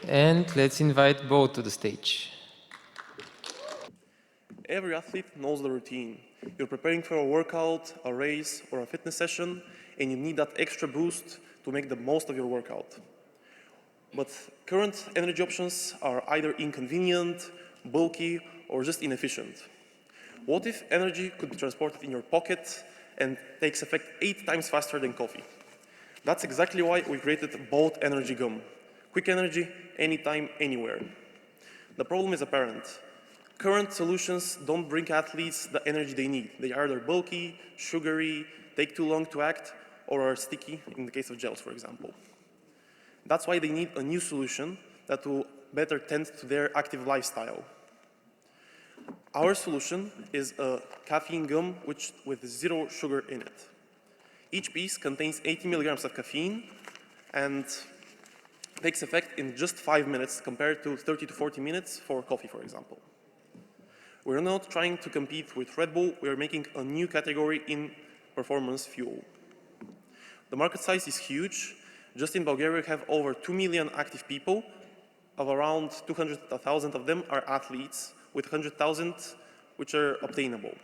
And let's invite both to the stage. Every athlete knows the routine. You're preparing for a workout, a race, or a fitness session, and you need that extra boost to make the most of your workout. But current energy options are either inconvenient, bulky, or just inefficient. What if energy could be transported in your pocket and takes effect 8 times faster than coffee? That's exactly why we created Bolt Energy Gum. Quick energy, anytime, anywhere. The problem is apparent. Current solutions don't bring athletes the energy they need. They are either bulky, sugary, take too long to act, or are sticky, in the case of gels, for example. That's why they need a new solution that will better tend to their active lifestyle. Our solution is a caffeine gum with 0 sugar in it. Each piece contains 80 milligrams of caffeine and takes effect in just 5 minutes compared to 30 to 40 minutes for coffee, for example. We're not trying to compete with Red Bull, we are making a new category in performance fuel. The market size is huge. Just in Bulgaria, we have over 2 million active people. Of around 200,000 of them are athletes, with 100,000 which are obtainable.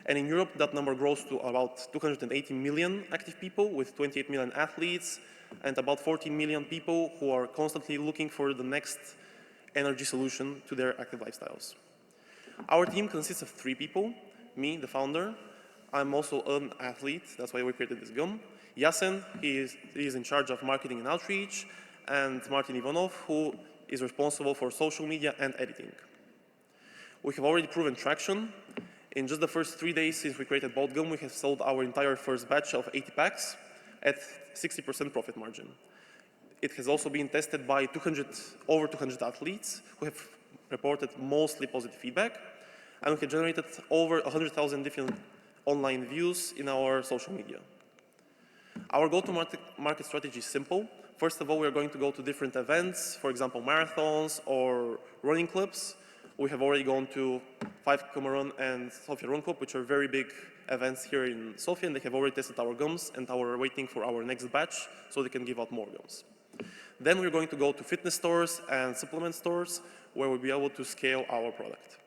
And in Europe, that number grows to about 280 million active people, with 28 million athletes, and about 14 million people who are constantly looking for the next energy solution to their active lifestyles. Our team consists of 3 people: me, the founder. I'm also an athlete, that's why we created this gum. Yasen, he is in charge of marketing and outreach, and Martin Ivanov, who is responsible for social media and editing. We have already proven traction. In just the first 3 days since we created Bolt Gum, we have sold our entire first batch of 80 packs at 60% profit margin. It has also been tested by over 200 athletes who have reported mostly positive feedback, and we have generated over 100,000 different online views in our social media. Our go-to-market strategy is simple. First of all, we are going to go to different events, for example, marathons or running clubs. We have already gone to 5 Run and Sofia Run Club, which are very big events here in Sofia, and they have already tested our gums, and are waiting for our next batch so they can give out more gums. Then we're going to go to fitness stores and supplement stores where we'll be able to scale our product.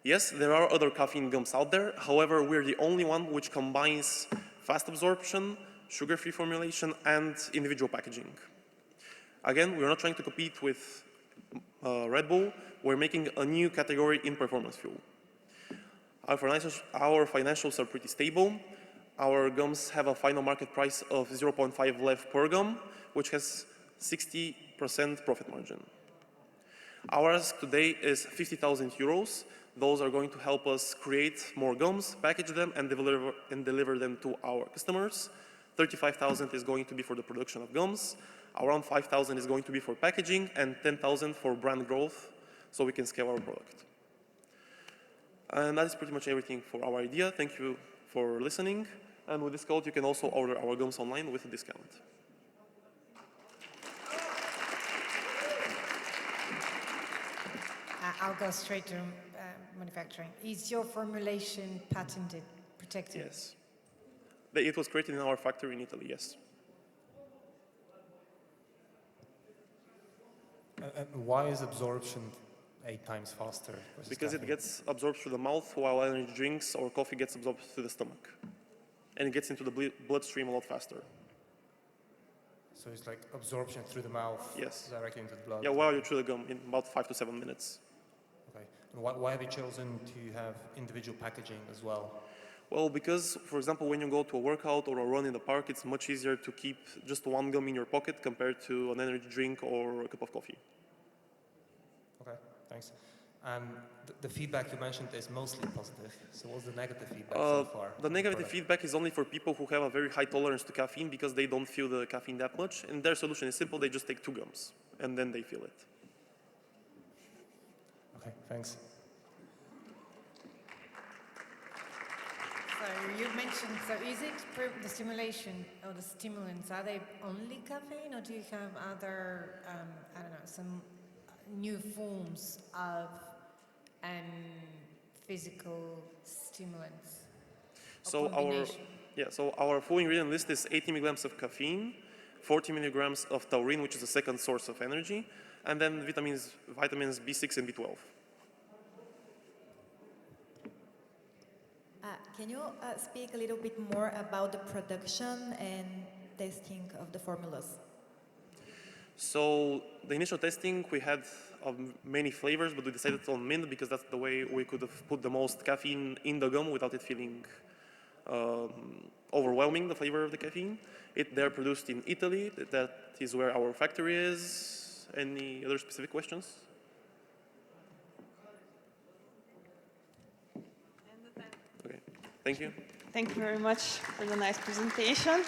Yes, there are other caffeine gums out there. However, we're the only one which combines fast absorption, sugar-free formulation, and individual packaging. Again, we're not trying to compete with Red Bull. We're making a new category in performance fuel. Our financials are pretty stable. Our gums have a final market price of 0.5 lev per gum, which has 60% profit margin. Our ask today is 50,000 euros. Those are going to help us create more gums, package them, and deliver them to our customers. 35,000 is going to be for the production of gums. Around 5,000 is going to be for packaging, and 10,000 for brand growth, so we can scale our product. And that is pretty much everything for our idea. Thank you for listening. And with this code, you can also order our gums online with a discount. I'll go straight to manufacturing. Is your formulation patented, protected? Yes. It was created in our factory in Italy, yes. Why is absorption 8 times faster? Because it gets absorbed through the mouth, while energy drinks or coffee gets absorbed through the stomach. And it gets into the bloodstream a lot faster. So it's like absorption through the mouth, yes, directly into the blood? Yeah, while you chew the gum in about 5 to 7 minutes. Okay. And why have you chosen to have individual packaging as well? Well, because, for example, when you go to a workout or a run in the park, it's much easier to keep just one gum in your pocket compared to an energy drink or a cup of coffee. Okay, thanks. And the feedback you mentioned is mostly positive. So what's the negative feedback so far? The negative feedback is only for people who have a very high tolerance to caffeine because they don't feel the caffeine that much. And their solution is simple. They just take 2 gums and then they feel it. Okay, thanks. So you mentioned, so is it the stimulation or the stimulants, are they only caffeine, or do you have other, I don't know, some new forms of physical stimulants? So our full ingredient list is 80 milligrams of caffeine, 40 milligrams of taurine, which is the second source of energy, and then vitamins B6 and B12. Can you speak a little bit more about the production and testing of the formulas? So the initial testing, we had many flavors, but we decided on mint because that's the way we could have put the most caffeine in the gum without it feeling overwhelming, the flavor of the caffeine. They're produced in Italy. That is where our factory is. Any other specific questions? And the Okay, thank you. Thank you very much for the nice presentation.